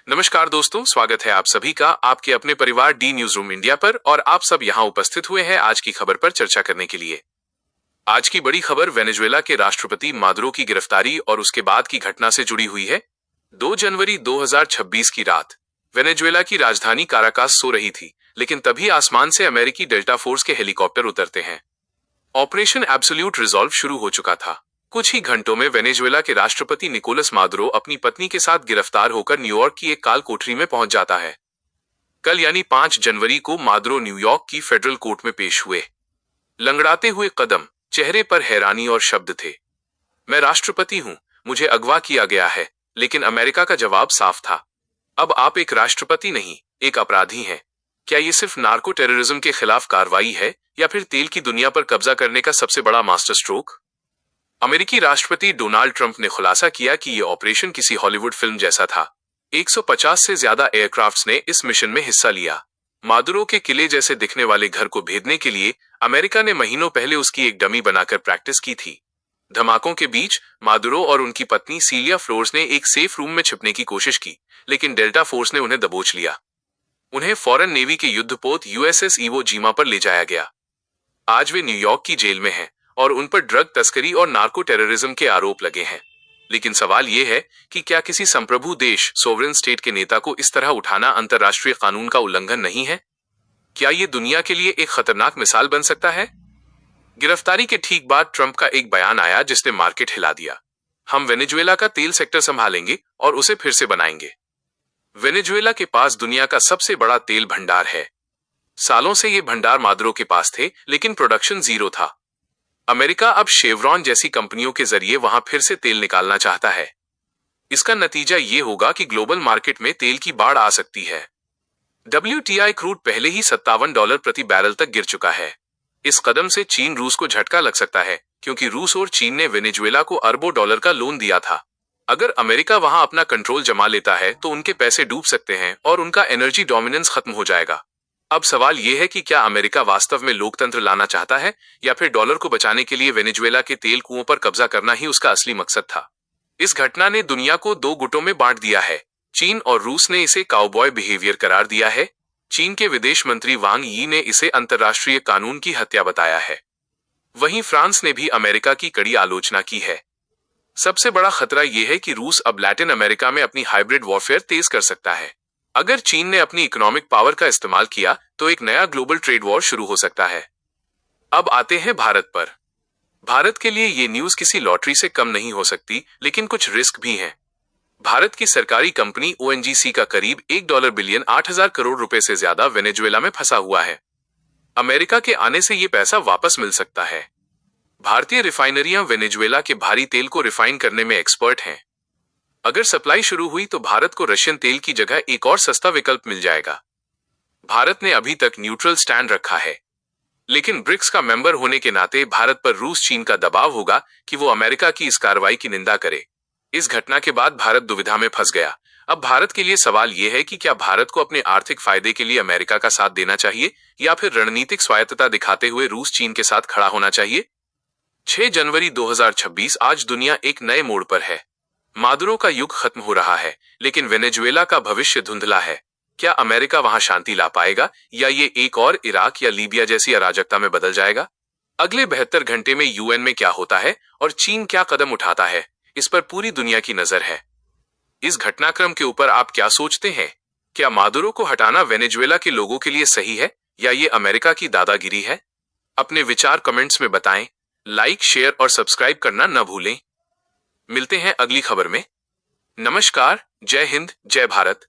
नमस्कार दोस्तों, स्वागत है आप सभी का आपके अपने परिवार डी न्यूज रूम इंडिया पर। और आप सब यहाँ उपस्थित हुए हैं आज की खबर पर चर्चा करने के लिए। आज की बड़ी खबर वेनेजुएला के राष्ट्रपति मादुरो की गिरफ्तारी और उसके बाद की घटना से जुड़ी हुई है। 2 जनवरी 2026 की रात वेनेजुएला की राजधानी काराकास सो रही थी, लेकिन तभी आसमान से अमेरिकी डेल्टा फोर्स के हेलीकॉप्टर उतरते हैं। ऑपरेशन एब्सोल्यूट रिजॉल्व शुरू हो चुका था। कुछ ही घंटों में वेनेजुएला के राष्ट्रपति निकोलस मादुरो अपनी पत्नी के साथ गिरफ्तार होकर न्यूयॉर्क की एक काल कोठरी में पहुंच जाता है। कल यानी 5 जनवरी को मादुरो न्यूयॉर्क की फेडरल कोर्ट में पेश हुए। लंगड़ाते हुए कदम, चेहरे पर हैरानी और शब्द थे। मैं राष्ट्रपति हूं, मुझे अगवा किया गया है। लेकिन अमेरिका का जवाब साफ था। अब आप एक राष्ट्रपति नहीं, एक अपराधी हैं। क्या ये सिर्फ नार्को टेररिज्म के खिलाफ कार्रवाई है या फिर तेल की दुनिया पर कब्जा करने का सबसे बड़ा मास्टर स्ट्रोक? अमेरिकी राष्ट्रपति डोनाल्ड ट्रंप ने खुलासा किया कि यह ऑपरेशन किसी हॉलीवुड फिल्म जैसा था। 150 से ज्यादा एयरक्राफ्ट्स ने इस मिशन में हिस्सा लिया। मादुरो के किले जैसे दिखने वाले घर को भेदने के लिए अमेरिका ने महीनों पहले उसकी एक डमी बनाकर प्रैक्टिस की थी। धमाकों के बीच मादुरो और उनकी पत्नी सीलिया फ्लोर्स ने एक सेफ रूम में छिपने की कोशिश की, लेकिन डेल्टा फोर्स ने उन्हें दबोच लिया। उन्हें फॉरेन नेवी के युद्धपोत यूएसएस इवो जीमा पर ले जाया गया। आज वे न्यूयॉर्क की जेल में हैं और उन पर ड्रग तस्करी और नार्को टेररिज्म के आरोप लगे हैं। लेकिन सवाल यह है कि क्या किसी संप्रभु देश सोवरेन स्टेट के नेता को इस तरह उठाना अंतर्राष्ट्रीय कानून का उल्लंघन नहीं है? क्या यह दुनिया के लिए एक खतरनाक मिसाल बन सकता है? गिरफ्तारी के ठीक बाद ट्रंप का एक बयान आया जिसने मार्केट हिला दिया। हम वेनेजुएला का तेल सेक्टर संभालेंगे और उसे फिर से बनाएंगे। वेनेजुएला के पास दुनिया का सबसे बड़ा तेल भंडार है। सालों से ये भंडार मादुरो के पास थे, लेकिन प्रोडक्शन जीरो था। अमेरिका अब शेवरॉन जैसी कंपनियों के जरिए वहां फिर से तेल निकालना चाहता है। इसका नतीजा ये होगा कि ग्लोबल मार्केट में तेल की बाढ़ आ सकती है। WTI क्रूड पहले ही $57 प्रति बैरल तक गिर चुका है। इस कदम से चीन रूस को झटका लग सकता है, क्योंकि रूस और चीन ने वेनेजुएला को अरबों डॉलर का लोन दिया था। अगर अमेरिका वहां अपना कंट्रोल जमा लेता है तो उनके पैसे डूब सकते हैं और उनका एनर्जी डोमिनेंस खत्म हो जाएगा। अब सवाल यह है कि क्या अमेरिका वास्तव में लोकतंत्र लाना चाहता है या फिर डॉलर को बचाने के लिए वेनेजुएला के तेल कुओं पर कब्जा करना ही उसका असली मकसद था। इस घटना ने दुनिया को 2 गुटों में बांट दिया है। चीन और रूस ने इसे काउबॉय बिहेवियर करार दिया है। चीन के विदेश मंत्री वांग यी ने इसे अंतर्राष्ट्रीय कानून की हत्या बताया है। वहीं फ्रांस ने भी अमेरिका की कड़ी आलोचना की है। सबसे बड़ा खतरा यह है कि रूस अब लैटिन अमेरिका में अपनी हाइब्रिड वॉरफेयर तेज कर सकता है। अगर चीन ने अपनी इकोनॉमिक पावर का इस्तेमाल किया तो एक नया ग्लोबल ट्रेड वॉर शुरू हो सकता है। अब आते हैं भारत पर। भारत के लिए ये न्यूज किसी लॉटरी से कम नहीं हो सकती, लेकिन कुछ रिस्क भी हैं। भारत की सरकारी कंपनी ONGC का करीब $1 बिलियन 8,000 करोड़ रुपए से ज्यादा वेनेजुएला में फंसा हुआ है। अमेरिका के आने से ये पैसा वापस मिल सकता है। भारतीय रिफाइनरियां वेनेजुएला के भारी तेल को रिफाइन करने में एक्सपर्ट हैं। अगर सप्लाई शुरू हुई तो भारत को रशियन तेल की जगह एक और सस्ता विकल्प मिल जाएगा। भारत ने अभी तक न्यूट्रल स्टैंड रखा है, लेकिन ब्रिक्स का मेंबर होने के नाते भारत पर रूस चीन का दबाव होगा कि वो अमेरिका की इस कार्रवाई की निंदा करे। इस घटना के बाद भारत दुविधा में फंस गया। अब भारत के लिए सवाल यह है कि क्या भारत को अपने आर्थिक फायदे के लिए अमेरिका का साथ देना चाहिए या फिर रणनीतिक स्वायत्तता दिखाते हुए रूस चीन के साथ खड़ा होना चाहिए। 6 जनवरी 2026 आज दुनिया एक नए मोड़ पर है। मादुरो का युग खत्म हो रहा है, लेकिन वेनेजुएला का भविष्य धुंधला है। क्या अमेरिका वहां शांति ला पाएगा या ये एक और इराक या लीबिया जैसी अराजकता में बदल जाएगा? अगले 72 घंटे में UN में क्या होता है और चीन क्या कदम उठाता है, इस पर पूरी दुनिया की नजर है। इस घटनाक्रम के ऊपर आप क्या सोचते हैं? क्या मादुरो को हटाना वेनेजुएला के लोगों के लिए सही है या ये अमेरिका की दादागिरी है? अपने विचार कमेंट्स में बताएं। लाइक, शेयर और सब्सक्राइब करना न भूलें। मिलते हैं अगली खबर में। नमस्कार, जय हिंद, जय भारत।